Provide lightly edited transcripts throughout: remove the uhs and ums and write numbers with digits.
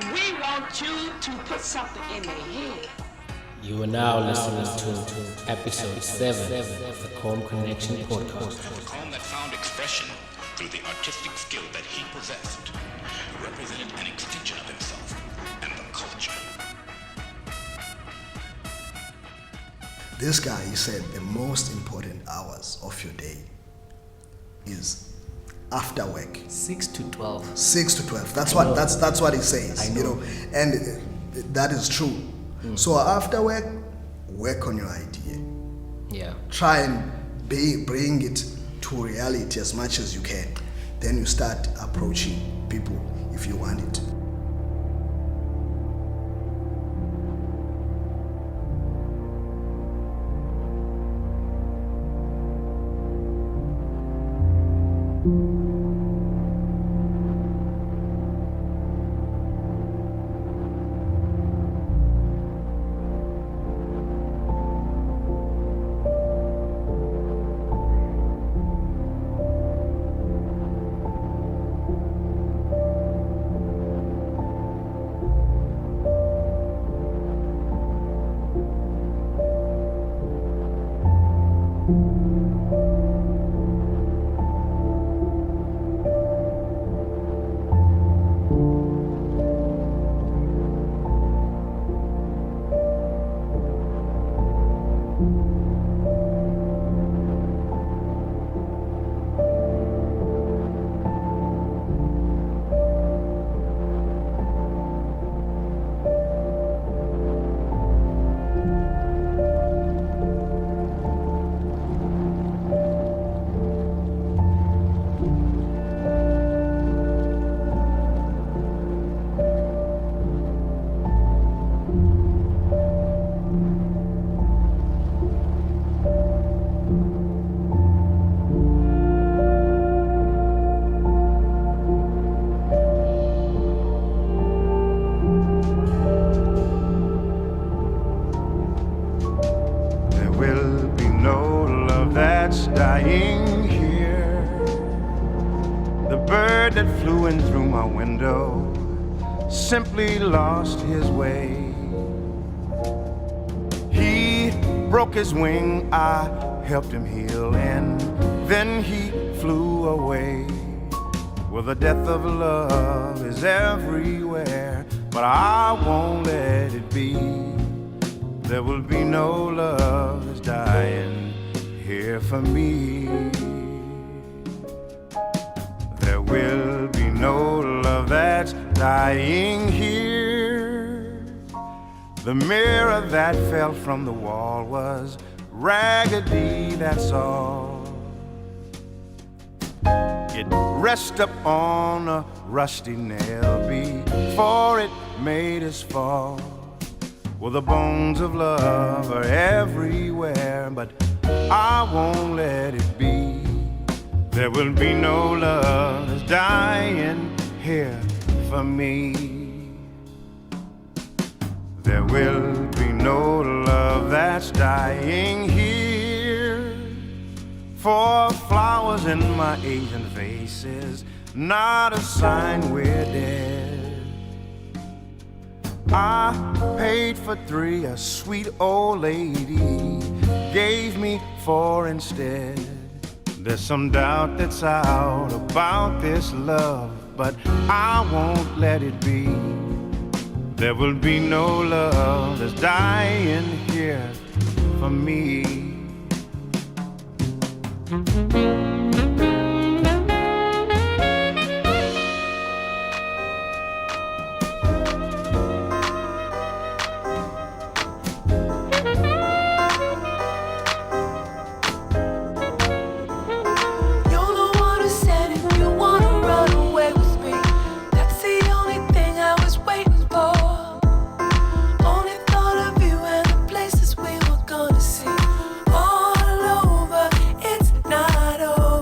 We want you to put something in their head. You are now listening to episode 7 of the Connection podcast. A poem that found expression through the artistic skill that he possessed, represented an extension of himself and the culture. This guy, he said, the most important hours of your day is after work. 6 to 12. 6 to 12. That's what he says. I know. And that is true. So after work, work on your idea. Yeah. Try and bring it to reality as much as you can. Then you start approaching people if you want it. Dying here, the bird that flew in through my window simply lost his way. He broke his wing, I helped him heal, and then he flew away. Well, the death of love is everywhere, but I won't let it be. There will be no love that's dying here for me. There will be no love that's dying here. The mirror that fell from the wall was raggedy, that's all. It rested up on a rusty nail before it made us fall. Well, the bones of love are everywhere, but I won't let it be. There will be no love that's dying here for me. There will be no love that's dying here. For flowers in my Asian faces, not a sign we're dead. I paid for 3, a sweet old lady gave me 4 instead. There's some doubt that's out about this love, but I won't let it be. There will be no love that's dying here for me. Gonna see all over, it's not over.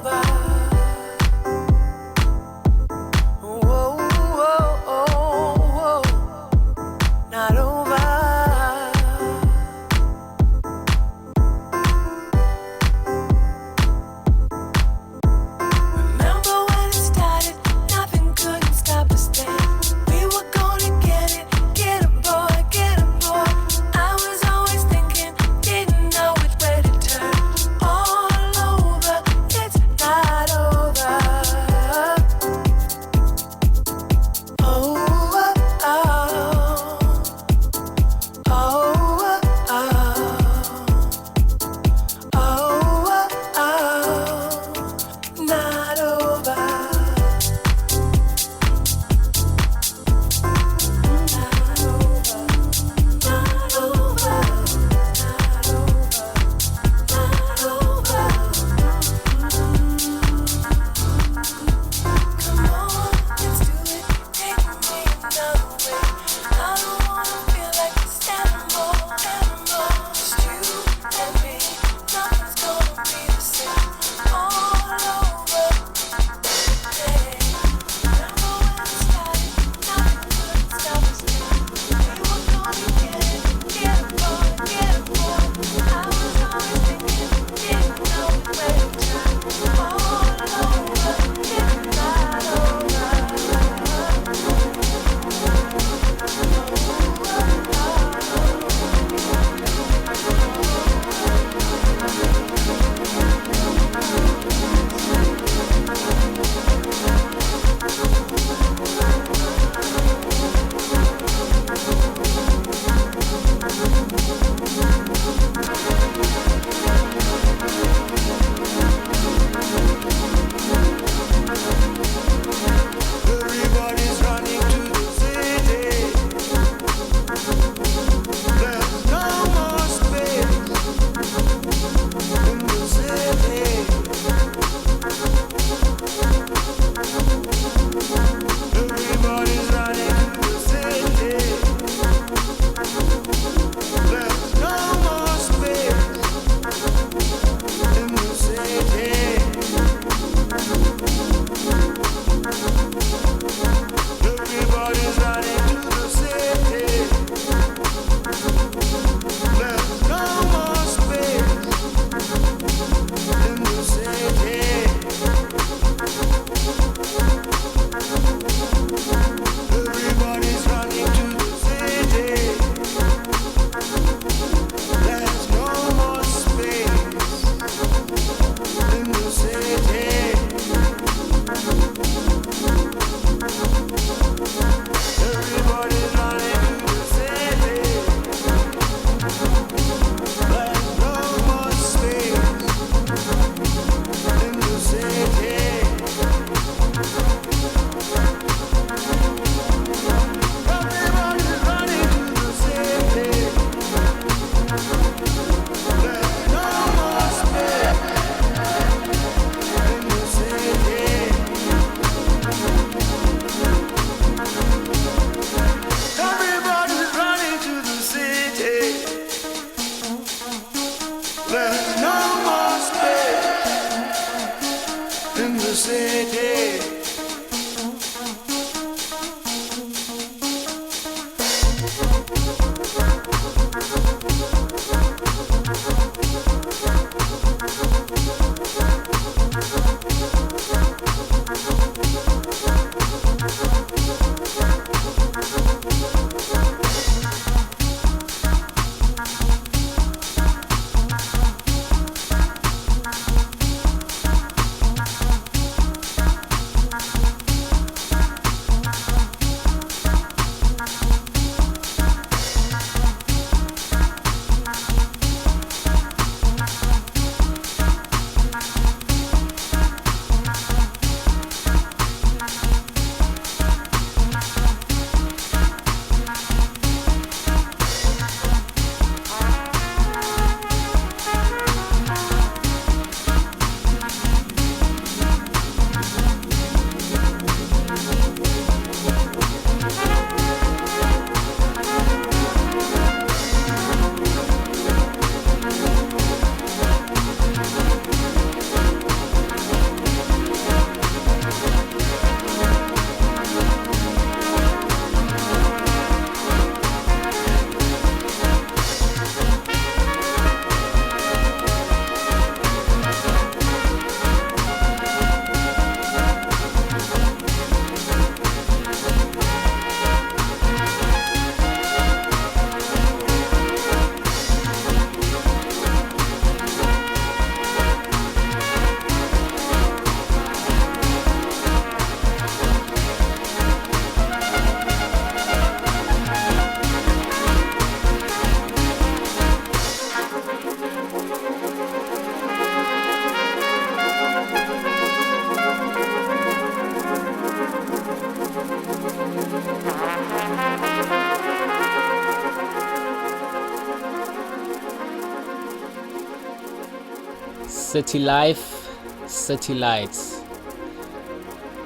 City life, city lights.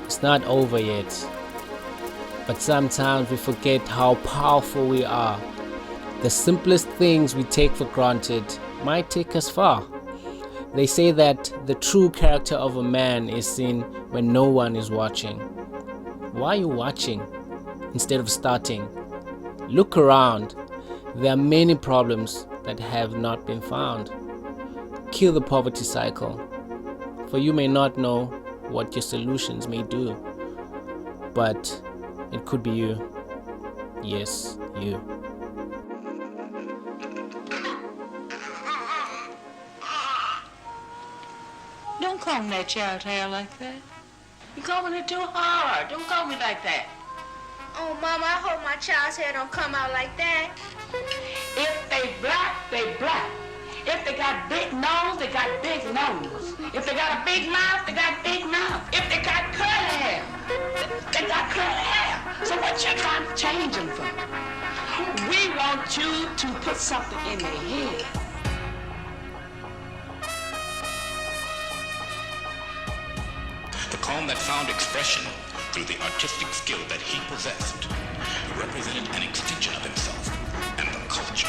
It's not over yet. But sometimes we forget how powerful we are. The simplest things we take for granted might take us far. They say that the true character of a man is seen when no one is watching. Why are you watching instead of starting? Look around. There are many problems that have not been found. Kill the poverty cycle, for you may not know what your solutions may do, but it could be you. Yes, you. Don't comb that child's hair like that. You're combing it too hard. Don't comb it like that. Oh, Mama, I hope my child's hair don't come out like that. If they black, they black. If they got big nose, they got big nose. If they got a big mouth, they got big mouth. If they got curly hair, they got curly hair. So what you trying to change them for? We want you to put something in their head. The calm that found expression through the artistic skill that he possessed represented an extension of himself and the culture.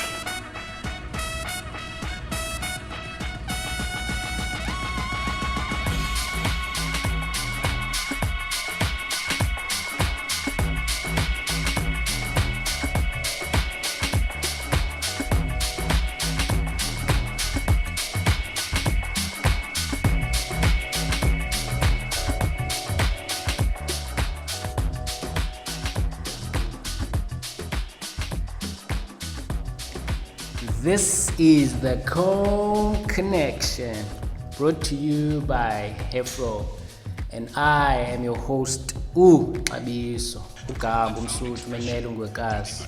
This is the Connection, brought to you by Hefro, and I am your host, Abiso, Ugambo Msutu Menelu Ngwekazi,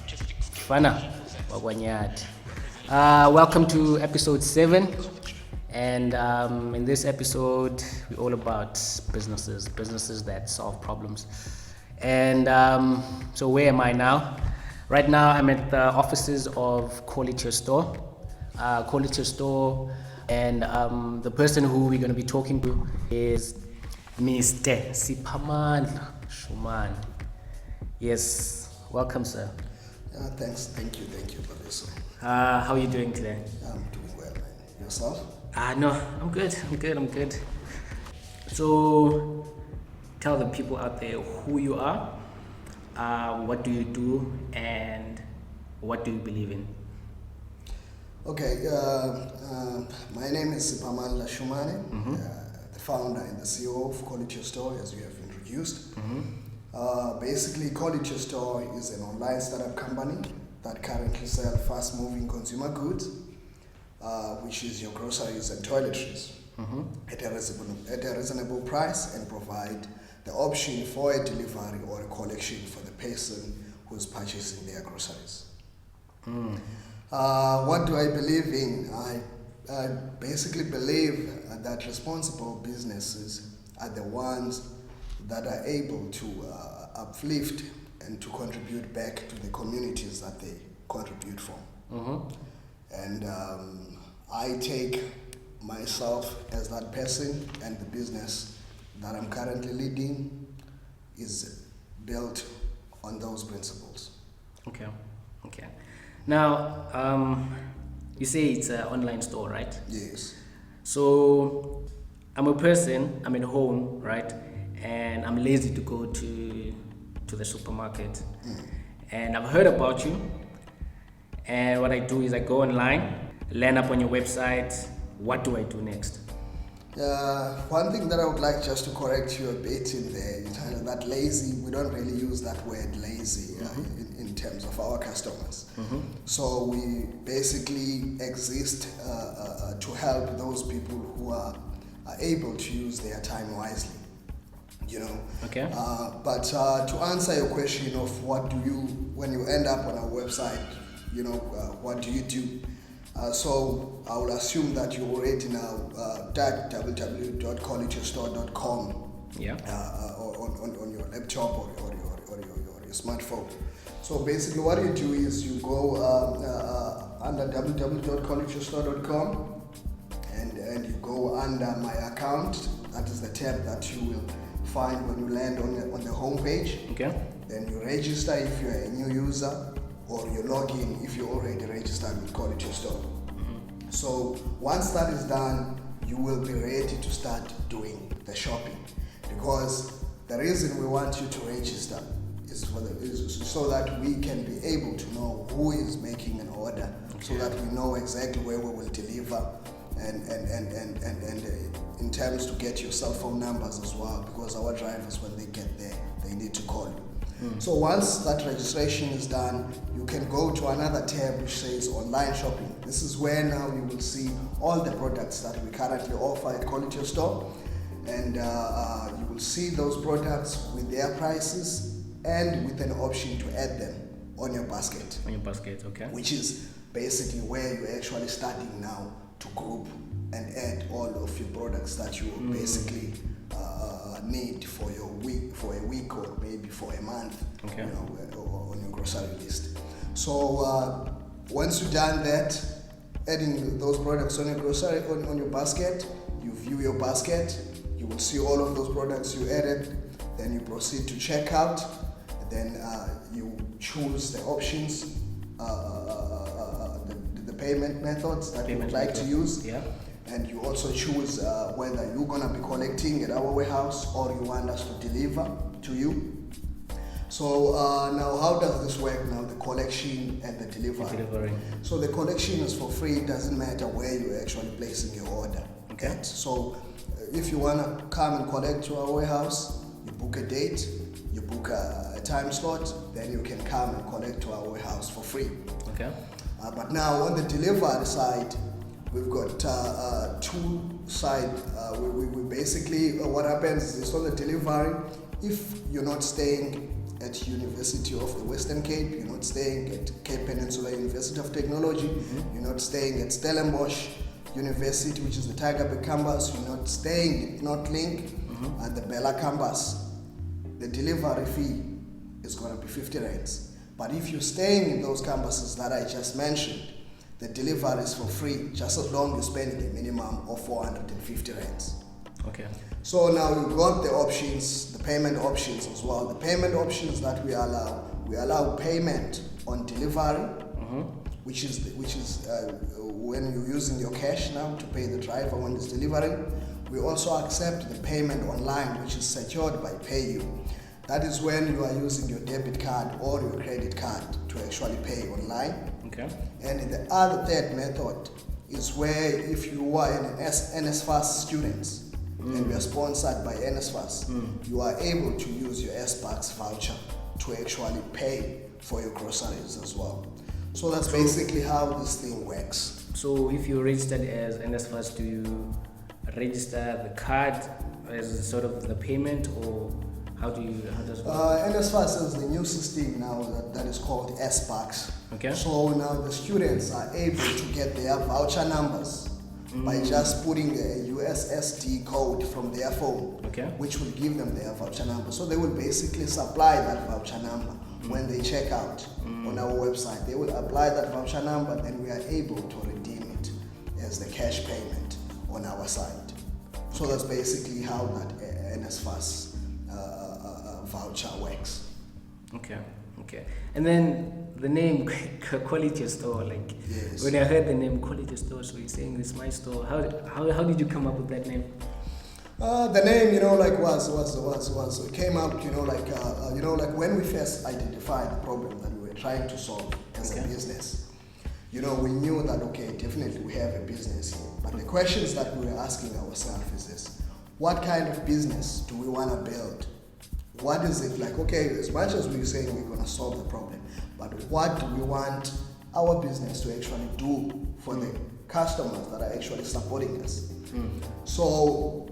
Fana Wagwanyati. Welcome to episode 7, and in this episode, we're all about businesses that solve problems. And so where am I now? Right now, I'm at the offices of Callit Your Store. Callit Your Store, and the person who we're going to be talking to is Mr. Sipamandla Shumane. Yes, welcome, sir. Thanks. Thank you, Professor. How are you doing today? I'm doing well, man. Yourself? No, I'm good. So, tell the people out there who you are. What do you do, and what do you believe in? Okay, my name is Sipamandla Shumane, the founder and the CEO of Callit Your Store, as you have introduced. Basically, Callit Your Store is an online startup company that currently sells fast-moving consumer goods, which is your groceries and toiletries, at a reasonable price, and provide the option for a delivery or a collection for the person who's purchasing their groceries. What do I believe in? I basically believe that responsible businesses are the ones that are able to uplift and to contribute back to the communities that they contribute from. And I take myself as that person, and the business that I'm currently leading is built on those principles. Okay. Now, you say it's an online store, right? Yes. So, I'm a person, I'm at home, right? And I'm lazy to go to the supermarket. And I've heard about you. And what I do is I go online, land up on your website. What do I do next? One thing that I would like just to correct you a bit in there, that lazy, we don't really use that word lazy in terms of our customers. So we basically exist to help those people who are able to use their time wisely, Okay. But to answer your question of what do you, when you end up on our website, what do you do? So I will assume that you already now www.callityourstore.com on your laptop or your smartphone. So basically what you do is you go under www.callityourstore.com and and you go under my account. That is the tab that you will find when you land on the home page. Okay. Then you register if you're a new user, or you log in if you're already registered with Callit Your Store. So once that is done, you will be ready to start doing the shopping, because the reason we want you to register is so that we can be able to know who is making an order, so that we know exactly where we will deliver, and in terms to get your cell phone numbers as well, because our drivers, when they get there, they need to call you. So once that registration is done, you can go to another tab which says online shopping. This is where now you will see all the products that we currently offer at Callit Your Store, and you will see those products with their prices and with an option to add them on your basket. On your basket, okay. Which is basically where you're actually starting now to group and add all of your products that you basically need for your week, for a week, or maybe for a month, okay, you know, on your grocery list. So once you've done that, adding those products on your grocery on your basket, you view your basket, you will see all of those products you added. Then you proceed to checkout. Then you choose the options, the payment methods that you would like to use. Yeah. And you also choose whether you're gonna be collecting at our warehouse or you want us to deliver to you. So now how does this work now, the collection and the delivery? So the collection is for free. It doesn't matter where you're actually placing your order. Okay. So if you wanna come and collect to our warehouse, you book a date, you book a time slot, then you can come and collect to our warehouse for free. Okay. But now on the delivery side, we've got two sides. We basically, what happens is on the delivery, if you're not staying at University of the Western Cape, you're not staying at Cape Peninsula University of Technology, you're not staying at Stellenbosch University, which is the Tygerberg campus, you're not staying at Northlink at the Bella campus, the delivery fee is going to be 50 rands. But if you're staying in those campuses that I just mentioned, the delivery is for free, just as long as you spend a minimum of 450 rands. Okay. So now you've got the options, the payment options as well. The payment options that we allow payment on delivery, which is when you're using your cash now to pay the driver when it's delivering. We also accept the payment online, which is secured by PayU. That is when you are using your debit card or your credit card to actually pay online. Okay. And the other third method is where if you are an NSFAS student and we are sponsored by NSFAS, you are able to use your S-Bucks voucher to actually pay for your groceries as well. So that's basically how this thing works. So if you're registered as NSFAS, do you register the card as sort of the payment, or how does it work? NSFAS is the new system now that is called S-Bucks. Okay. So now the students are able to get their voucher numbers by just putting a USSD code from their phone, which will give them their voucher number. So they will basically supply that voucher number when they check out on our website. They will apply that voucher number, then we are able to redeem it as the cash payment on our side. So that's basically how that NSFAS voucher works. Okay. And then the name Callit Your Store, like when I heard the name Callit Your Store, so you're saying this is my store. How did you come up with that name? The name, was it came out, like when we first identified the problem that we were trying to solve as a business. We knew that definitely we have a business here, but the questions that we were asking ourselves is this: what kind of business do we want to build? What is it like? As much as we're saying we're going to solve the problem, but what do we want our business to actually do for the customers that are actually supporting us? So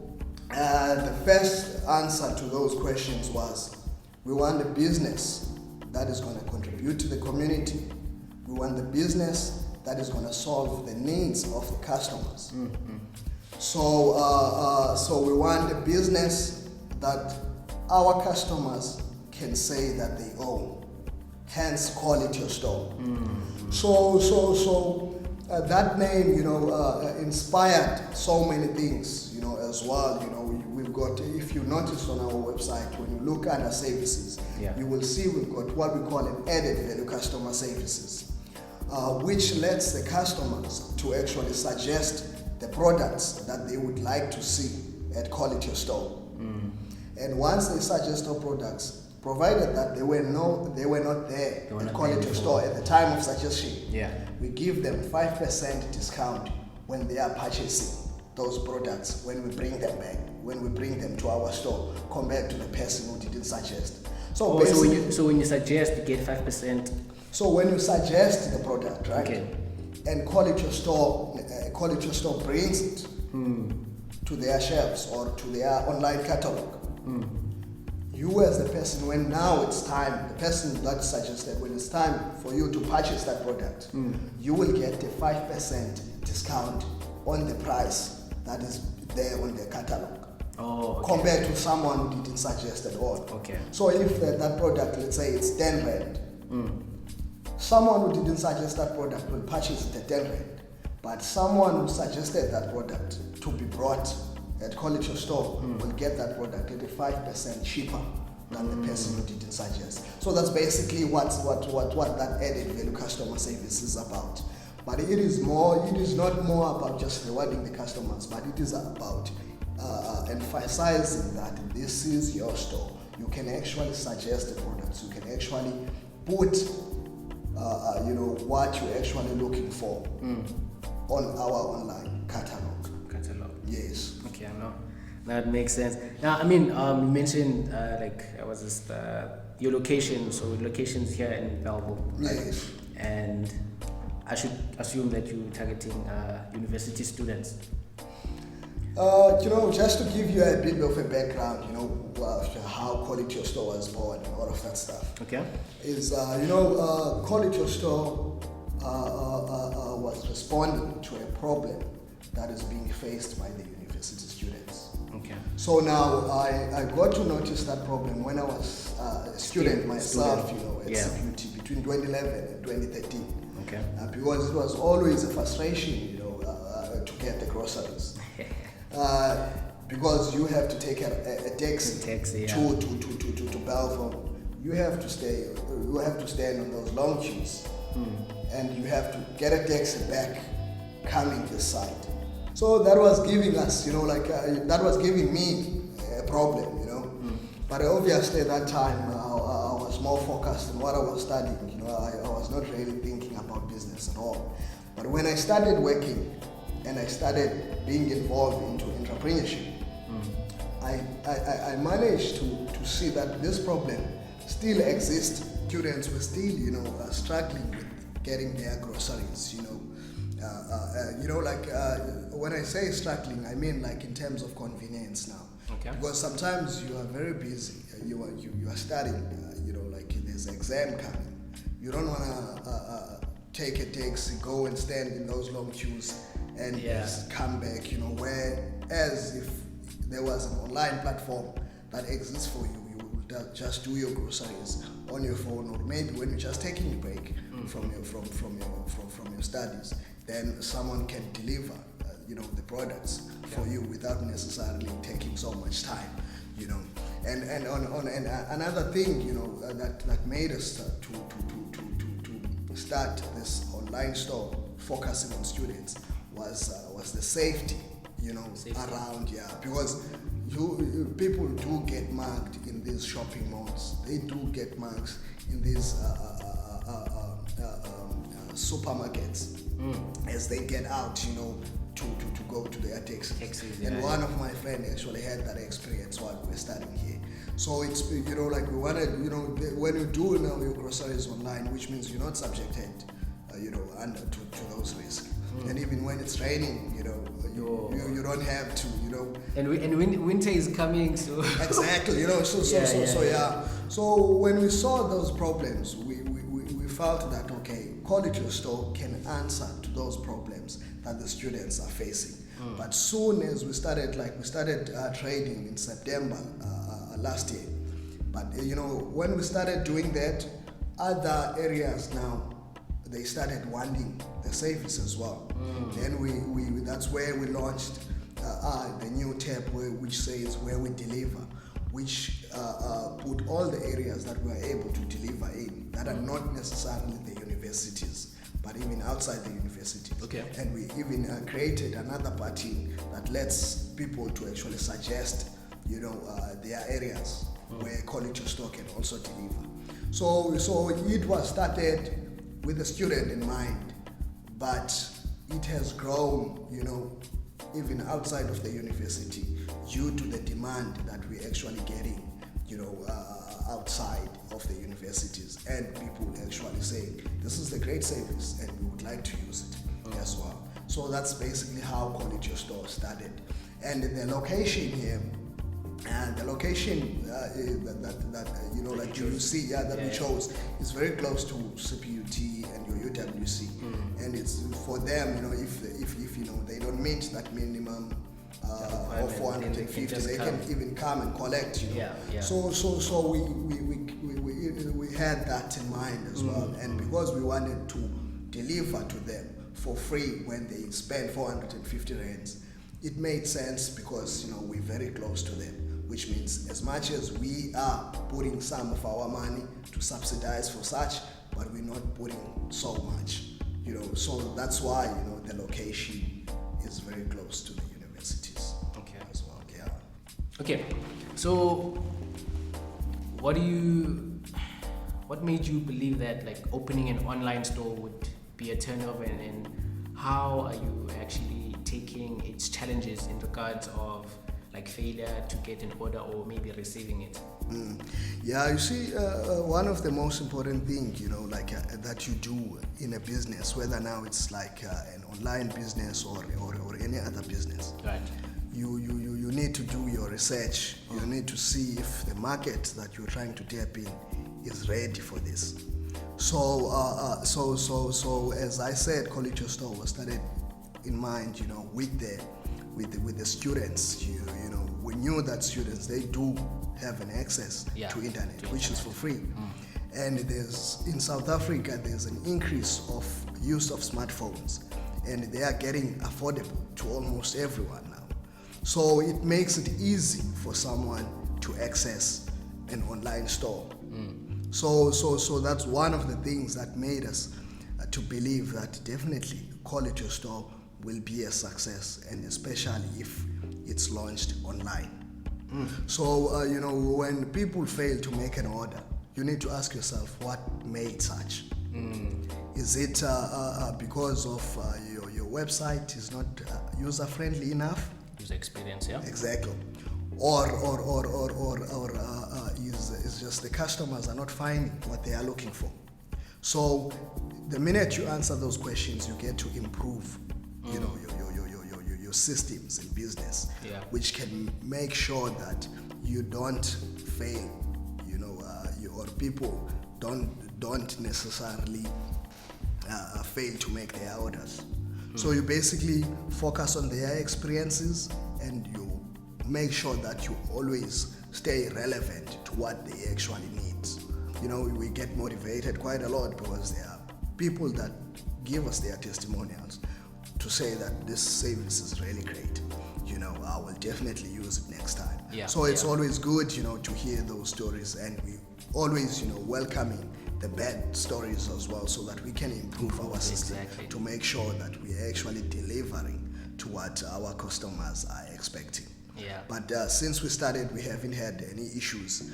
the first answer to those questions was, we want a business that is going to contribute to the community. We want the business that is going to solve the needs of the customers. So we want a business that our customers can say that they own, hence Callit Your Store. So that name, inspired so many things, as well. We've got, if you notice on our website, when you look under services, you will see we've got what we call an added value customer services, which lets the customers to actually suggest the products that they would like to see at Callit Your Store. And once they suggest our products, provided that they were not there at Callit Your Store at the time of suggestion, we give them 5% discount when they are purchasing those products, when we bring them back, when we bring them to our store, compared to the person who didn't suggest. So when you suggest, you get 5%. So when you suggest the product, right? Okay. And Callit Your Store brings it to their shelves or to their online catalog. You as the person, when now it's time, the person that suggested, when it's time for you to purchase that product, you will get a 5% discount on the price that is there on the catalog. Compared to someone who didn't suggest at all. So if that product, let's say it's 10 rand, someone who didn't suggest that product will purchase it at 10 rand, but someone who suggested that product to be brought at Callit Your Store will get that product at a 5% cheaper than the person who didn't suggest. So that's basically what that added value customer service is about. But it is not more about just rewarding the customers, but it is about emphasizing that this is your store. You can actually suggest the products. You can actually put what you're actually looking for on our online catalog. Yes. Okay, I know. That makes sense. Now, I mean, you mentioned your location. So locations here in Belleville. Right? Yes. And I should assume that you're targeting university students. Just to give you a bit of a background, how Callit Your Store was born and all of that stuff. Okay. Is Callit Your Store was responding to a problem that is being faced by the university students. Okay. So now I got to notice that problem when I was a student myself, at CPUT between 2011 and 2013. Okay. Because it was always a frustration, to get the groceries. Because you have to take a taxi to Belleville. You have to stand on those long queues, and you have to get a taxi back coming this side. So that was giving us, that was giving me a problem, But obviously at that time I was more focused on what I was studying. I was not really thinking about business at all. But when I started working and I started being involved into entrepreneurship, I managed to see that this problem still exists. Students were still, struggling with getting their groceries, when I say struggling, I mean like in terms of convenience now. Okay. Because sometimes you are very busy, you are studying, there's an exam coming. You don't want to take a taxi, go and stand in those long queues and just come back, whereas if there was an online platform that exists for you, you will just do your groceries on your phone, or maybe when you're just taking a break from your studies, then someone can deliver the products for you without necessarily taking so much time, and another thing that made us to start this online store focusing on students was the safety around, because people do get mugged in these shopping malls. They do get mugged in these supermarkets as they get out, to go to their taxis. And one of my friends actually had that experience while we were studying here. So it's, we wanted, when you do now your groceries online, which means you're not subjected, to those risks. And even when it's raining, you don't have to, And winter is coming, so. Exactly, So when we saw those problems, we felt that, okay, Callit Your Store can answer to those problems that the students are facing. But soon as we started trading in September last year. But when we started doing that, other areas now, they started wanting the service as well. Then we that's where we launched the new tab which says where we deliver, which put all the areas that we are able to deliver in that are not necessarily the universities, but even outside the universities. Okay. And we even created another button that lets people to actually suggest, their areas where Callit Your Store can also deliver. So it was started with the student in mind, but it has grown, even outside of the university due to the demand that we're actually getting, outside of the universities, and people actually saying this is the great service and we would like to use it as well. So that's basically how Callit Your Store started. And the location here, and the location that you see, we chose is very close to CPUT and your UWC, and it's for them, if they don't meet that minimum of 450, they can even come and collect, So we had that in mind as well, and because we wanted to deliver to them for free when they spend 450 rands, it made sense because we're very close to them, which means as much as we are putting some of our money to subsidize for such, but we're not putting so much, so that's why the location is very close to the universities. Okay. As well. Yeah. Okay, so what made you believe that like opening an online store would be a turnover, and how are you actually taking its challenges in regards of like failure to get an order or maybe receiving it? Yeah, you see, one of the most important things, that you do in a business, whether now it's like an online business or any other business, right? You need to do your research. You need to see if the market that you're trying to tap in is ready for this. So as I said, Callit Your Store was started in mind, with the students. We knew that students, they do have an access to internet, which is for free. And in South Africa, there's an increase of use of smartphones, and they are getting affordable to almost everyone now. So it makes it easy for someone to access an online store. So that's one of the things that made us to believe that definitely Callit Your Store will be a success, and especially if it's launched online. So when people fail to make an order, you need to ask yourself what made such. Is it because of your website is not user friendly enough? User experience, yeah. Exactly. Or is just the customers are not finding what they are looking for. So the minute you answer those questions, you get to improve, your systems in business, which can make sure that you don't fail, or people don't necessarily fail to make their orders. So you basically focus on their experiences, and you make sure that you always stay relevant to what they actually need. We get motivated quite a lot because there are people that give us their testimonials to say that this service is really great. I will definitely use it next time. So it's always good, to hear those stories, and we always, welcoming the bad stories as well, so that we can improve our system to make sure that we are actually delivering to what our customers are expecting. But since we started, we haven't had any issues.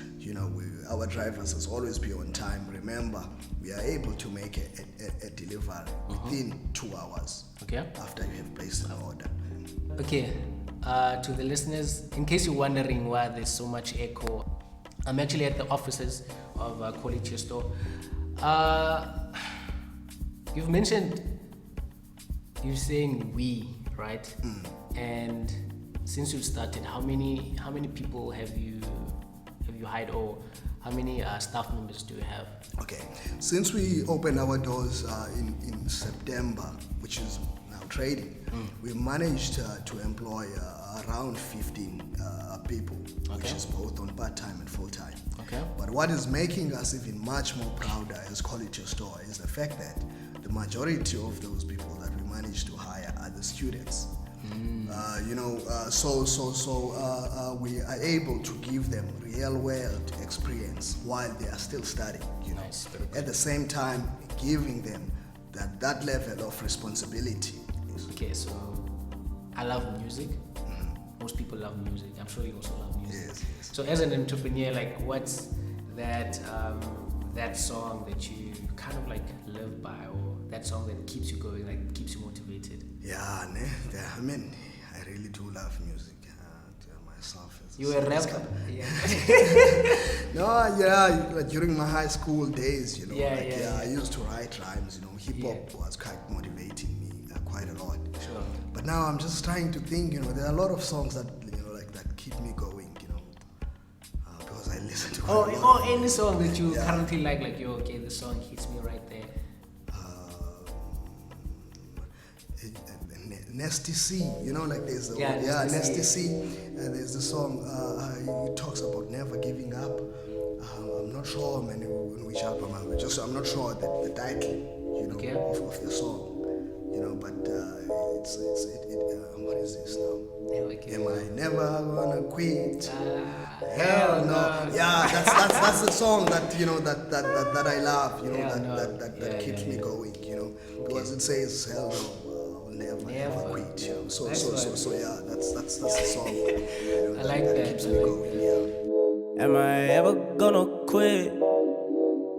Our drivers has always been on time. Remember, we are able to make a delivery within 2 hours after you have placed an order. Okay, to the listeners, in case you're wondering why there's so much echo, I'm actually at the offices of Callit Your Store. You've mentioned, you're saying we, right? And since you've started, how many people have you hired, or how many staff members do you have? Okay, since we opened our doors in September, which is now trading, we managed to employ around 15 people, which is both on part-time and full-time. But what is making us even much more prouder as Callit Your Store is the fact that the the majority of those people that we manage to hire are the students. So we are able to give them real world experience while they are still studying. Nice. At the same time, giving them that level of responsibility. Okay, so I love music. Most people love music. I'm sure you also love music. Yes. So as an entrepreneur, like what's that song that you kind of like live by, or that song that keeps you going, like keeps you motivated? Yeah, I mean, I really do love music. Myself. You a rapper? Yeah. No, yeah, like during my high school days, Yeah. I used to write rhymes. Hip hop was quite motivating me quite a lot. Sure. But now I'm just trying to think. There are a lot of songs that that keep me going. Because I listen to. Or any song that you currently like okay, this song hits me right there. Nasty C, like there's Nasty C. There's the song. It talks about never giving up. I'm not sure, man, in which album. I'm not sure the title, Okay. of the song. But it's what is this now? Okay. Am I never gonna quit? Hell no. Yeah, that's the song that that I love. That keeps me going. Because it says hell no, I'll never quit. So yeah, that's the song. I like that. Keeps me going. Yeah. Am I ever gonna quit?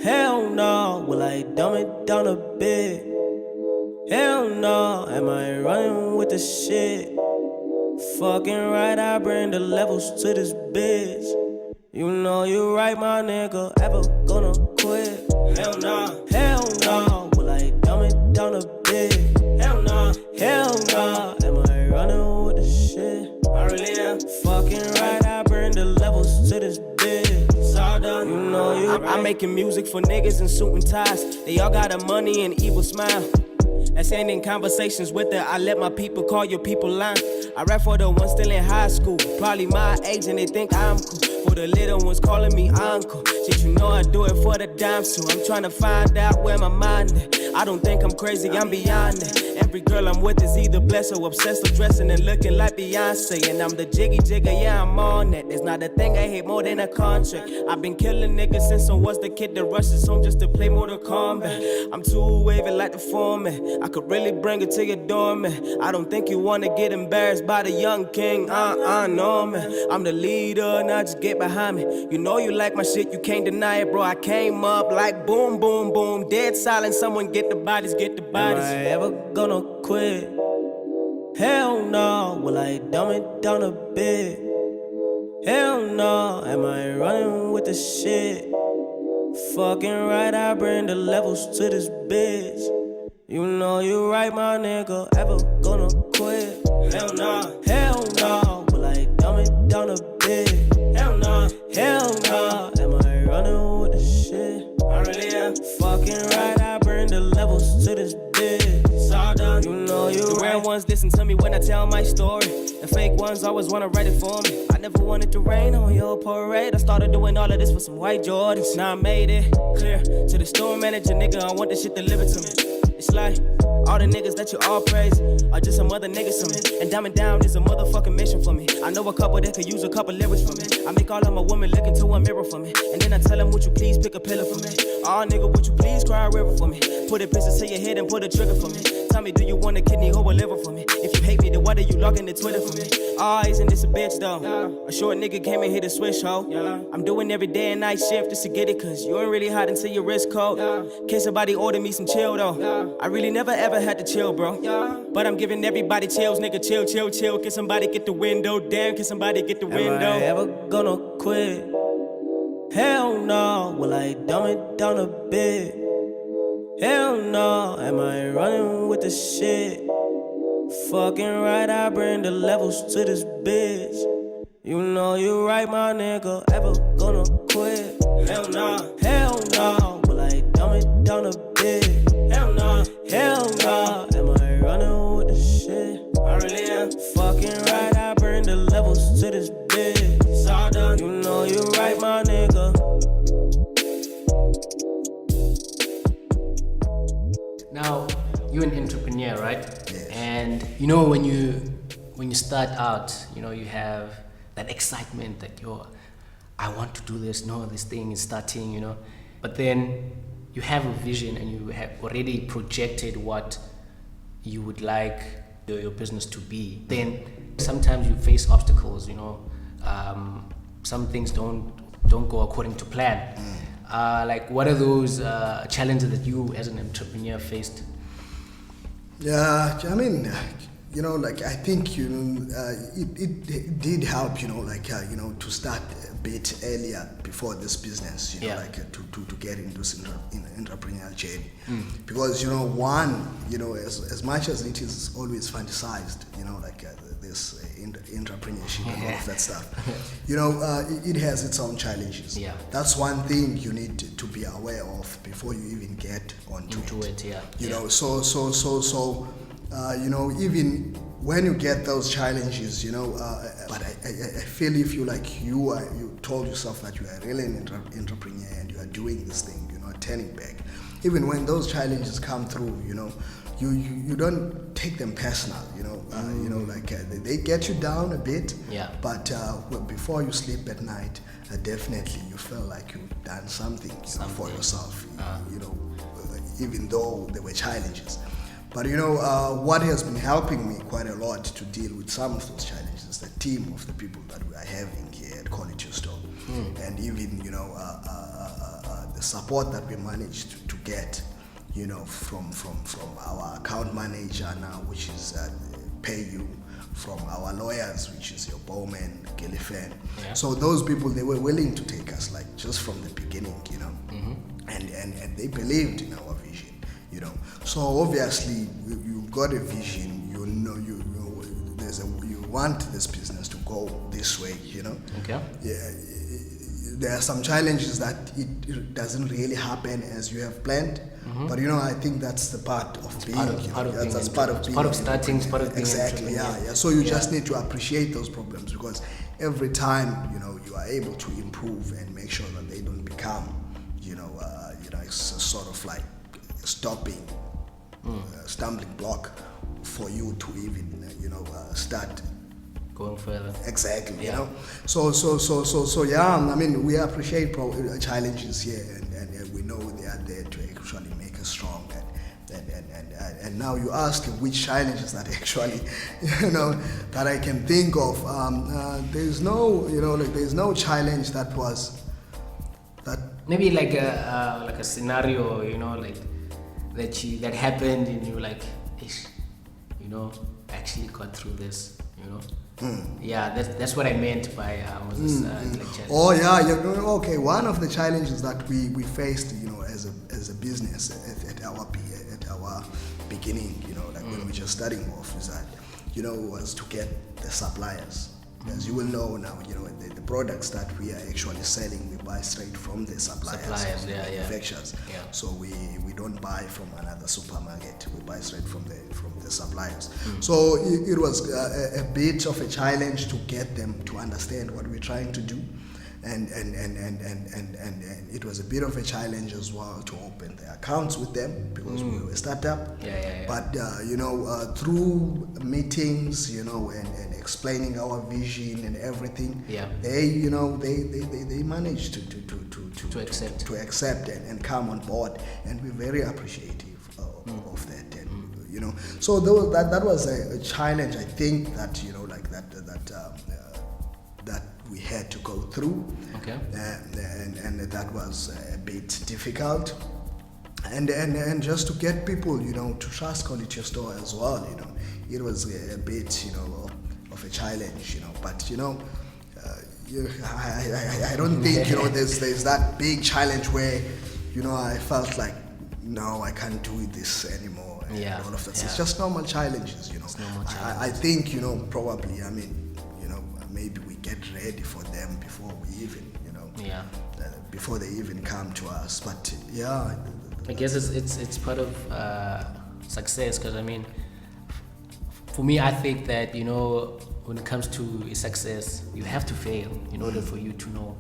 Hell no. Will I dumb it down a bit? Hell no. Am I running with the shit? Fucking right, I bring the levels to this bitch. You know you right, my nigga. Ever gonna quit? Hell no. Hell no. Will I dumb it down a bit? Hell no. Hell no. Am I running with the shit? I really am. Fucking right, I bring the levels to this bitch. You know you. I'm making music for niggas in suit and ties. They all got a money and evil smile. That's ending conversations with her. I let my people call your people line. I rap for the ones still in high school, probably my age, and they think I'm cool. For the little ones calling me uncle. Shit, you know I do it for the dimes too. I'm trying to find out where my mind is. I don't think I'm crazy, I'm beyond it. Every girl I'm with is either blessed or obsessed with dressing and looking like Beyonce. And I'm the jiggy jigger, yeah, I'm on that. There's not a thing I hate more than a contract. I've been killing niggas since I was the kid that rushes home just to play Mortal Kombat. I'm too wavy like the foreman. I could really bring it to your door, man. I don't think you wanna get embarrassed by the young king. No, man. I'm the leader, now just get behind me. You know you like my shit, you can't deny it, bro. I came up like boom, boom, boom. Dead silent, someone get the bodies, get the bodies. Am I ever gonna quit? Hell no. Will I dumb it down a bit? Hell no. Am I running with the shit? Fucking right, I bring the levels to this bitch. You know you right, my nigga. Ever gonna quit? Hell no. Hell no. Will I dumb it down a bit? Hell no. Hell no. Am I running with the shit? I really am. Fucking right, I bring the levels to this bitch. You know you the real ones listen to me when I tell my story. The fake ones always wanna write it for me. I never wanted to rain on your parade. I started doing all of this for some white Jordans. Now I made it clear to the store manager, nigga, I want this shit delivered to me. It's like all the niggas that you all praise are just some other niggas to me. And dumbing down is a motherfucking mission for me. I know a couple that could use a couple lyrics from me. I make all of my women look into a mirror for me. And then I tell them, would you please pick a pillow for me? Oh nigga, would you please cry a river for me? Put a pistol to your head and put a trigger for me. Tell me, do you want a kidney or a liver for me? If you hate me, then why do you log into Twitter for me? Oh, isn't this a bitch though? A short nigga came and hit a switch, ho. I'm doing every day and night shift just to get it, cause you ain't really hot until your wrist cold. Can somebody order me some chill though? I really never ever had to chill, bro. But I'm giving everybody chills, nigga, chill, chill, chill. Can somebody get the window? Damn, can somebody get the window? Am I ever gonna quit? Hell no. Will I dumb it down a bit? Hell no. Am I running with the shit? Fucking right, I bring the levels to this bitch. You know you right, my nigga. Ever gonna quit? Hell no. Hell no. Will I dumb it down a bit? Hell no. Hell no. Am I running with the shit? I really am. Fucking right, I bring the levels to this bitch. It's all done. You know you right, my nigga. Now, you're an entrepreneur, right? Yes. And you know when you start out, you know you have that excitement that I want to do this. No, this thing is starting, you know. But then you have a vision and you have already projected what you would like your business to be. Then sometimes you face obstacles, you know. Some things don't go according to plan. Like, what are those challenges that you as an entrepreneur faced? Yeah, I mean, you know, like I think it did help, you know, like to start a bit earlier before this business, you know, like to get into this entrepreneurial journey, because one, as much as it is always fantasized, like this entrepreneurship and all of that stuff, it has its own challenges. Yeah, that's one thing you need to be aware of before you even get onto it. Even when you get those challenges, but I feel if you told yourself that you are really an entrepreneur and you are doing this thing, you're not turning back. Even when those challenges come through, you don't take them personal, they get you down a bit. Yeah. But before you sleep at night, definitely you feel like you've done something for yourself, even though there were challenges. But what has been helping me quite a lot to deal with some of those challenges is the team of the people that we are having here at Callit Your Store, and even the support that we managed to get, from our account manager now, which is Pay You, from our lawyers, which is your Bowman, Gillifen. Yeah. So those people, they were willing to take us like just from the beginning, and they believed in our vision. So obviously you've got a vision. You want this business to go this way. Okay. Yeah. There are some challenges that it doesn't really happen as you have planned. But I think that's the part of being. That's part of being. Part of starting. Part of being. Exactly. Yeah. So you just need to appreciate those problems, because every time you are able to improve and make sure that they don't become it's sort of like stopping, stumbling block for you to even start going further. Exactly. Yeah. So yeah. I mean, we appreciate challenges here, and we know they are there to actually make us strong. And now you ask which challenges that actually, that I can think of. There's no, there's no challenge that was that. Maybe like a scenario, that happened, and you like, ish, I actually got through this, Yeah, that's what I meant by challenge. Oh yeah, okay. One of the challenges that we faced, as a business at our beginning, when we were just starting off, is that, was to get the suppliers. As you will know now, the products that we are actually selling, we buy straight from the suppliers, manufacturers. Yeah. So we don't buy from another supermarket. We buy straight from the suppliers. So it was a bit of a challenge to get them to understand what we're trying to do, and it was a bit of a challenge as well to open the accounts with them, because we were a startup. Yeah. But through meetings, and explaining our vision and everything, they managed to accept and come on board, and we're very appreciative of that. And so that was a challenge, I think, that that we had to go through. Okay. And that was a bit difficult. And just to get people, to trust Callit Your Store as well, it was a bit, of a challenge, but I don't think there's that big challenge where I felt like, no, I can't do this anymore, and all of that. It's just normal challenges, Normal challenges. I think probably, I mean, maybe we get ready for them before we even before they even come to us. But yeah, I guess it's part of success, because I mean, for me, I think that when it comes to success, you have to fail in order for you to know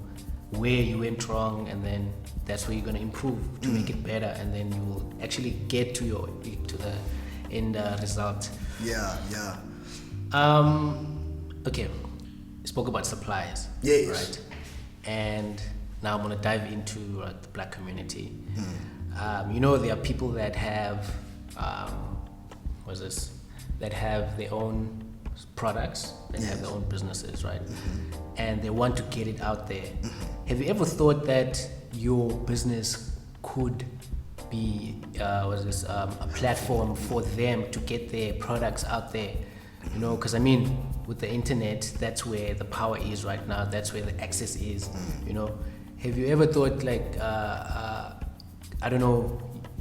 where you went wrong, and then that's where you're going to improve to make it better, and then you will actually get to the end result. Yeah. Okay, you spoke about suppliers. Yes. Right. And now I'm going to dive into the black community. There are people that have that have their own products, that have their own businesses, right? And they want to get it out there. Have you ever thought that your business could be a platform for them to get their products out there? Because with the internet, that's where the power is right now. That's where the access is. Have you ever thought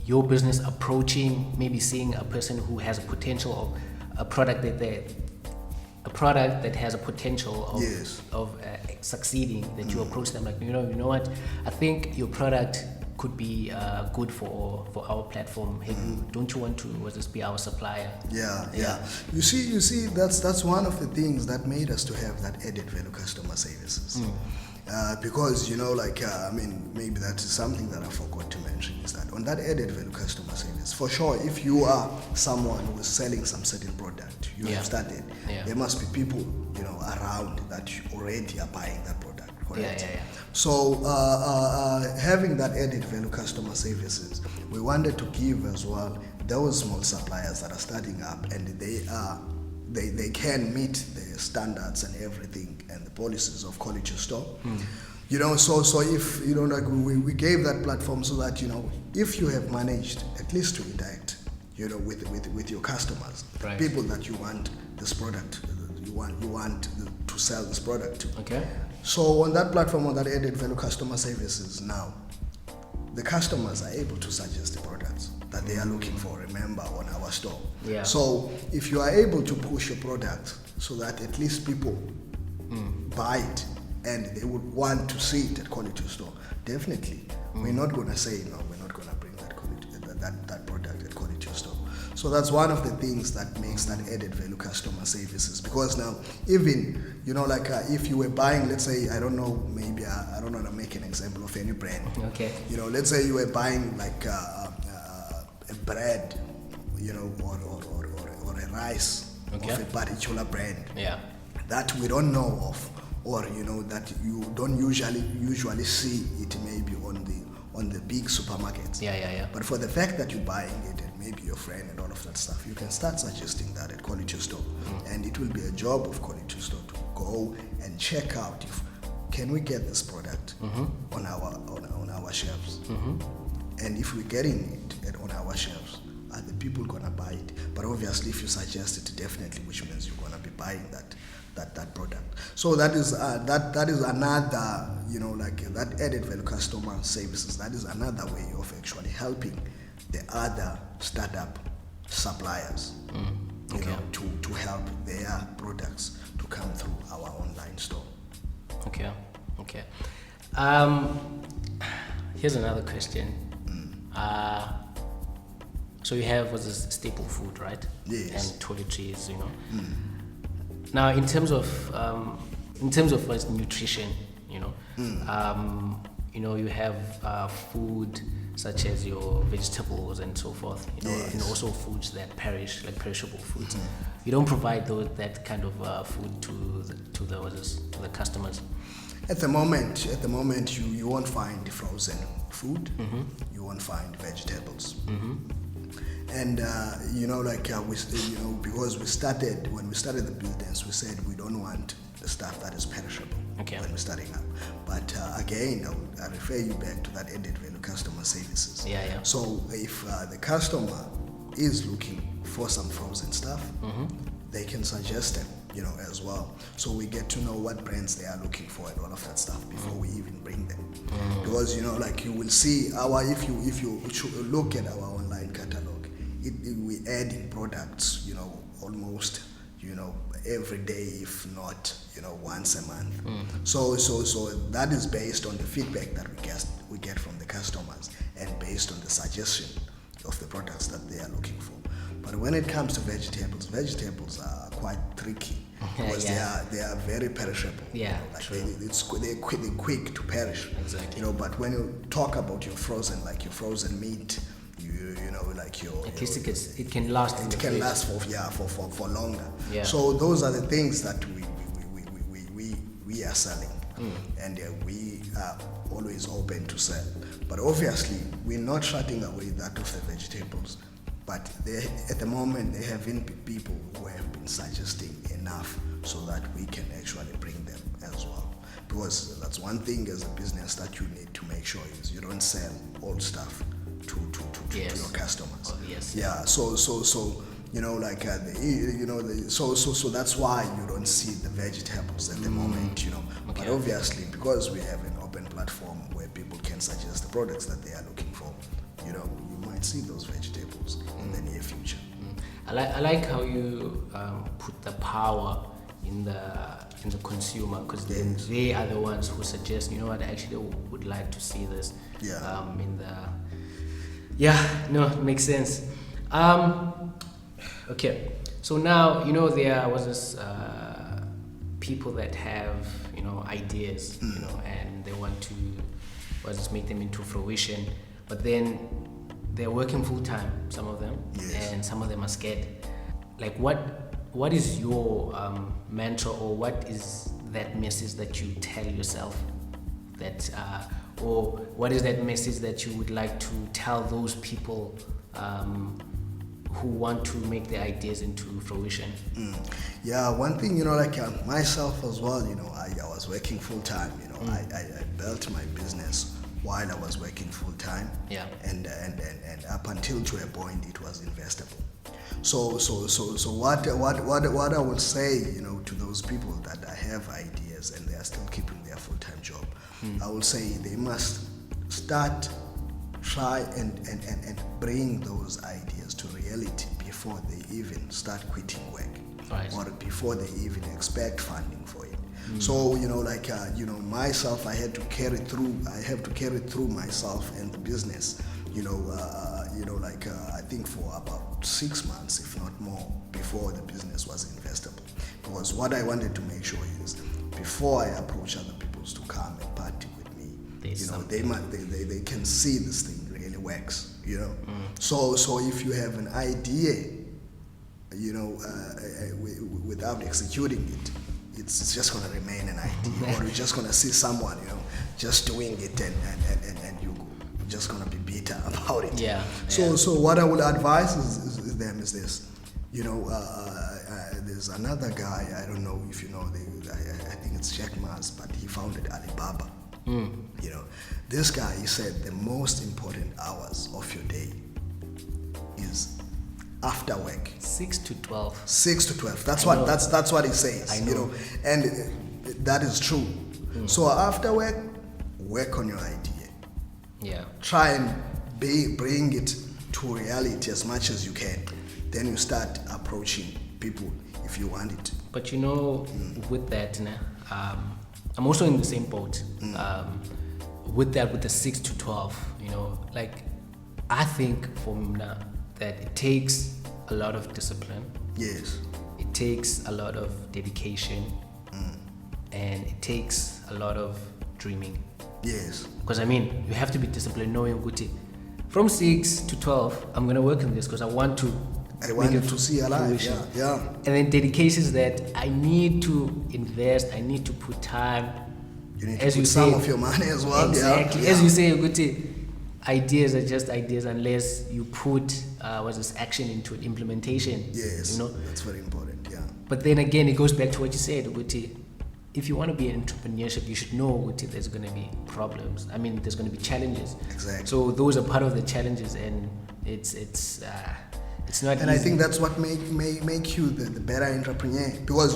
your business approaching, maybe seeing a person who has a potential of a product that has a potential of succeeding, that you approach them like, you know what, I think your product could be good for our platform. Don't you want to be our supplier? Yeah. You see, that's one of the things that made us to have that added value customer services. Because maybe that is something that I forgot to mention, is that on that added value customer service, for sure, if you are someone who is selling some certain product, you have started, there must be people around that already are buying that product, correct? Yeah. So having that added value customer services, we wanted to give as well those small suppliers that are starting up, and they can meet the standards and everything and the policies of Callit Your Store. So if we gave that platform so that if you have managed at least to interact with your customers, right, people that you want this product, you want to sell this product to. Okay. So on that platform, on that added value customer services, now the customers are able to suggest the products that they are looking for, remember, on our store. Yeah. So if you are able to push your product so that at least people buy it and they would want to see it at Callit Your Store, definitely we're not going to say, no, we're not going to bring that product at Callit Your Store. So that's one of the things that makes that added value customer services, because now even if you were buying, let's say, I don't know, maybe I don't know to make an example of any brand. Okay. Let's say you were buying like a bread, or a rice of a particular brand that we don't know of, or that you don't usually see it maybe on the big supermarkets. Yeah. But for the fact that you're buying it, and maybe your friend and all of that stuff, you can start suggesting that at Callit Your Store, and it will be a job of Callit Your Store to go and check out if can we get this product on our shelves, and if we're getting it on our shelves, are the people gonna buy it? But obviously, if you suggest it, definitely, which means you're gonna be buying that product. So that is another, that added value customer services. That is another way of actually helping the other startup suppliers, to help their products to come through our online store. Okay. Here's another question. So you have this staple food, right? Yes. And toiletries, Now, in terms of nutrition, you have food such as your vegetables and so forth, and also foods that perish, like perishable foods. You don't provide that kind of food to the customers. At the moment, you won't find frozen food. You won't find vegetables. And because when we started the business, we said we don't want the stuff that is perishable when we're starting up. But again, I refer you back to that added value customer services. Yeah. So if the customer is looking for some frozen stuff, they can suggest them, as well. So we get to know what brands they are looking for and all of that stuff before we even bring them. Because you will see if you look at our online catalog, we're adding products, almost, every day, if not, once a month. So that is based on the feedback that we get from the customers, and based on the suggestion of the products that they are looking for. But when it comes to vegetables are quite tricky because they are very perishable. Yeah, like true. They're quick to perish. Exactly. But when you talk about your frozen meat, at least it can last. It can last for longer. Yeah. So those are the things that we are selling, and we are always open to sell. But obviously, we're not shutting away that of the vegetables. But at the moment, there have been people who have been suggesting enough so that we can actually bring them as well. Because that's one thing as a business that you need to make sure is you don't sell old stuff to your customers. Oh, yes. Yeah. So so that's why you don't see the vegetables at the moment. Okay. But obviously, because we have an open platform where people can suggest the products that they are looking for, you might see those vegetables in the near future. I like how you put the power in the consumer, because then they are the ones who suggest, I actually would like to see this. Yeah. It makes sense. Okay, so now there was this people that have ideas, and they want to make them into fruition, but then they're working full time, some of them, and some of them are scared. Like what is your mantra, or what is that message that you tell yourself that or what is that message that you would like to tell those people who want to make their ideas into fruition? Yeah, one thing, myself as well, I was working full time, I built my business while I was working full time. Yeah. And up until to a point it was investable. So what I would say, to those people that have ideas and they are still keeping their full-time job, I would say they must try and bring those ideas to reality before they even start quitting work. Right. Or before they even expect funding for it. So myself, I have to carry through myself and the business. I think for about 6 months, if not more, before the business was investable. Because what I wanted to make sure is, before I approach other people to come and party with me, they can see this thing really works. So if you have an idea, without executing it, it's just going to remain an idea, or you're just going to see someone, just doing it, and you're just going to be bitter about it. Yeah. So what I would advise is this, there's another guy, I don't know if you know, I think it's Jack Ma's, but he founded Alibaba. This guy, he said the most important hours of your day is after work. 6 to 12. 6 to 12. That's what he says. I know. And that is true. So after work on your idea. Yeah. Try and bring it to reality as much as you can. Then you start approaching people if you want it. But with that, I'm also in the same boat. With the 6 to 12, I think for me now that it takes a lot of discipline. Yes. It takes a lot of dedication, and it takes a lot of dreaming. Yes. Because you have to be disciplined, knowing from 6 to 12, I'm gonna work on this because I want to see alive. Yeah. And then dedication is that I need to invest. I need to put time. You need to put some of your money as well. Exactly. Yeah. As you say, ideas are just ideas unless you put action into it, implementation. Yes. That's very important. Yeah. But then again, it goes back to what you said, if you want to be in entrepreneurship, you should know there's going to be problems. There's going to be challenges. Exactly. So those are part of the challenges, and it's not. And easy. I think that's what make you the better entrepreneur. Because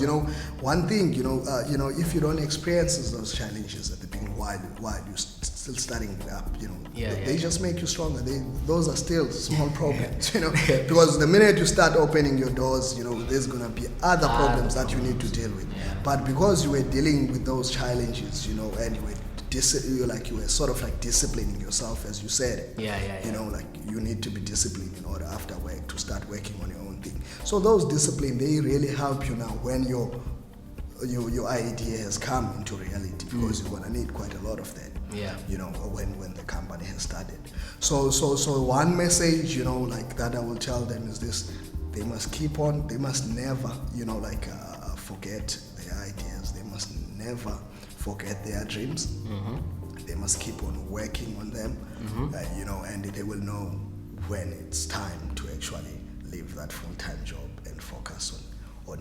one thing, if you don't experience those challenges at the beginning while you're still starting up, they just make you stronger. Those are still small problems, because the minute you start opening your doors, there's gonna be other problems that you need to deal with. Yeah. But because you were dealing with those challenges, and you were you were sort of like disciplining yourself, as you said. Yeah. You know, like you need to be disciplined in order after work to start working on your own thing. So those discipline, they really help you now when your idea has come into reality, because you're gonna need quite a lot of that. Yeah. You know, when the company has started. So one message, you know, like that I will tell them is this: they must keep on. They must never, you know, like forget their ideas. They must never forget their dreams. They must keep on working on them, you know, and they will know when it's time to actually leave that full-time job and focus on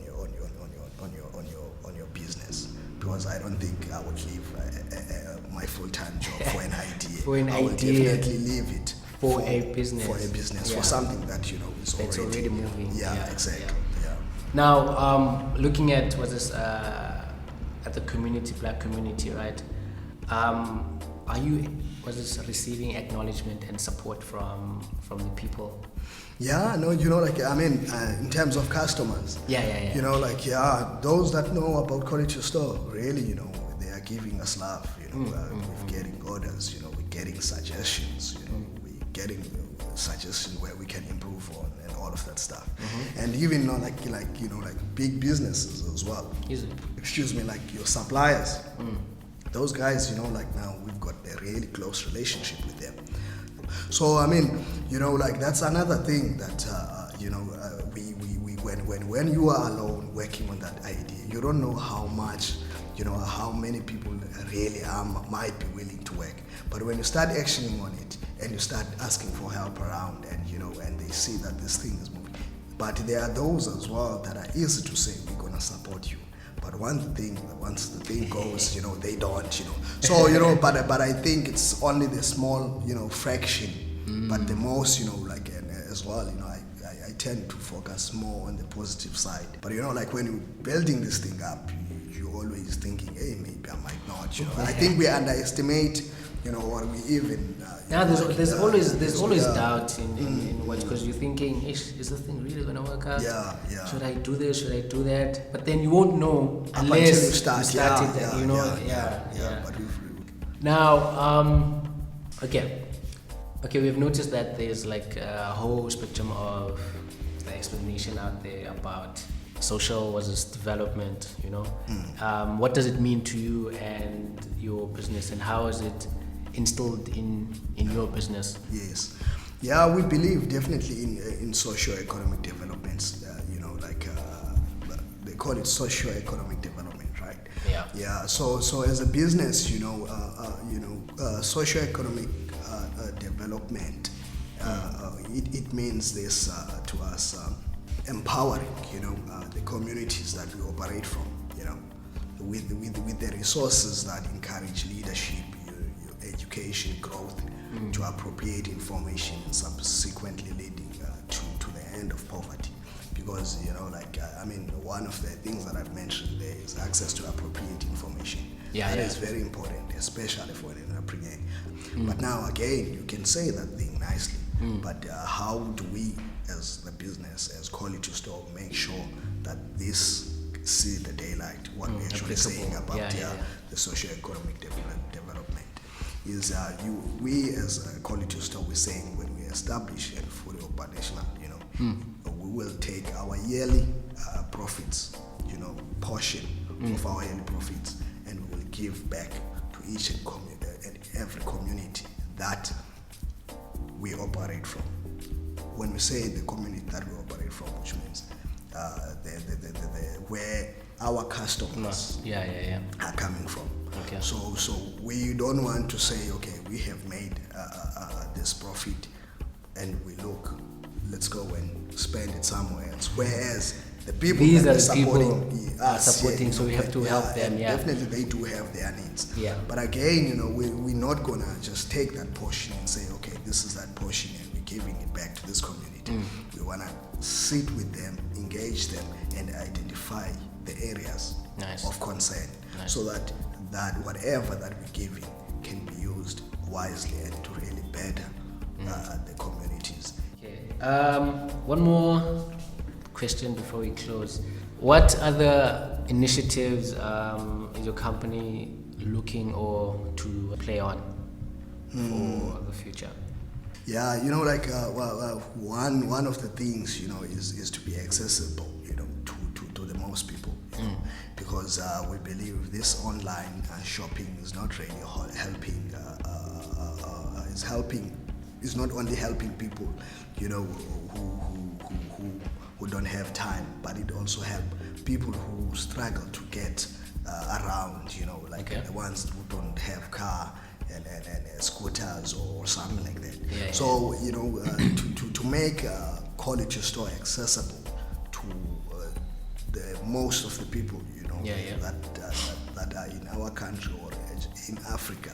your business. Because I don't think I would leave my full-time job for an idea. I will definitely leave it for a business, for something that, you know, is already moving. Yeah, exactly. Yeah. Now, looking at at the community, black community, right? Are you receiving acknowledgement and support from the people? Yeah, no, you know, like, I mean, in terms of customers. Yeah. You know, like, those that know about Callit Your Store, really, you know, they are giving us love, you know, we're getting orders, you know, we're getting suggestions, you know, we're getting suggestions where we can improve on and all of that stuff. And even, you know, like, you know, like big businesses as well. Excuse me, like your suppliers. Those guys, you know, like now we've got a really close relationship with them. So, I mean, you know, like that's another thing that, you know, when you are alone working on that idea, you don't know how much, you know, how many people really might be willing to work. But when you start actioning on it and you start asking for help around, and, you know, and they see that this thing is moving. But there are those as well that are easy to say, we're going to support you. But once the thing goes, you know, they don't, you know. So, you know, but I think it's only the small, you know, fraction. But the most, you know, like, as well, you know, I tend to focus more on the positive side. But, you know, like when you're building this thing up, you're always thinking, hey, maybe I might not, you know. I think we underestimate, you know, or we even... there's always doubt in what, because you're thinking, is this thing really going to work out? Yeah. Should I do this? Should I do that? But then you won't know until unless you started, you know. But now, okay, we've noticed that there's like a whole spectrum of the explanation out there about social versus development, you know. What does it mean to you and your business, and how is it instilled in your business? Yes. Yeah, we believe definitely in socio-economic developments, you know, like they call it socio-economic development, right? Yeah. So as a business, you know, socio-economic development, it means this to us, empowering, you know, the communities that we operate from, you know, with the resources that encourage leadership, education, growth, to appropriate information, and subsequently leading to the end of poverty. Because, you know, like, I mean, one of the things that I've mentioned there is access to appropriate information. That is very important, especially for an entrepreneur. But now, again, you can say that thing nicely, but how do we, as the business, as Callit Your Store, make sure that this see the daylight, what we're actually saying about the socio-economic development? Is we as Callit Your Store, we're saying when we establish and fully operational, you know, we will take our yearly profits, you know, portion of our yearly profits, and we will give back to each and every community that we operate from. When we say the community that we operate from, which means where our customers are coming from. Okay. So we don't want to say, okay, we have made this profit and let's go and spend it somewhere else. Whereas the people these that are supporting us, so we have to help them. Definitely, they do have their needs. But again, you know, we're not gonna just take that portion and say, okay, this is that portion, and we're giving it back to this community. We wanna sit with them, engage them, and identify the areas of concern, so that whatever that we're giving can be used wisely and to really better the communities. One more question before we close. What other initiatives is your company looking or to play on for the future? Yeah, like one of the things is to be accessible, to the most people, because we believe this online shopping is not really helping. Is not only helping people, who don't have time, but it also help people who struggle to get around, the ones who don't have car and scooters or something like that. So to make Callit Your Store accessible to the most of the people, that are in our country or in Africa.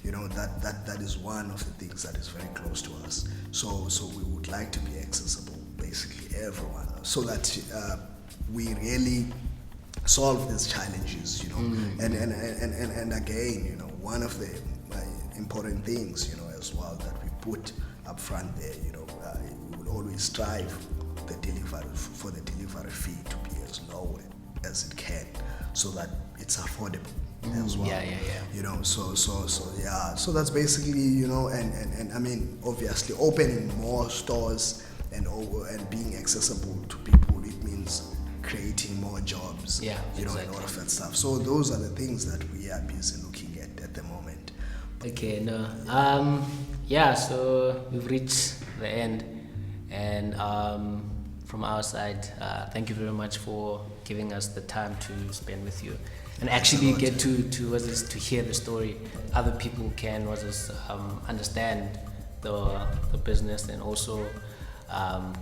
That is one of the things that is very close to us. So we would like to be accessible, basically everyone, so that we really solve these challenges, and again, one of the important things, as well, that we put up front there, we will always strive for the delivery fee to be as low as it can, so that it's affordable as well. So that's basically, and I mean, obviously opening more stores and being accessible to people, it means creating more jobs, and all of that stuff. So those are the things that we are busy looking at the moment. Okay, so we've reached the end, and from our side, thank you very much for giving us the time to spend with you and actually get to hear the story. Other people can understand the business, and also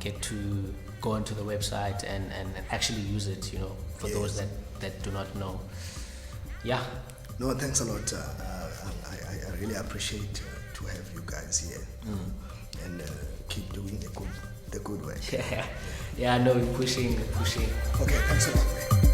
get to go onto the website and actually use it, for those that do not know. No, thanks a lot. I really appreciate to have you guys here, and keep doing the good work. No, we're pushing. Okay, thanks a lot, man.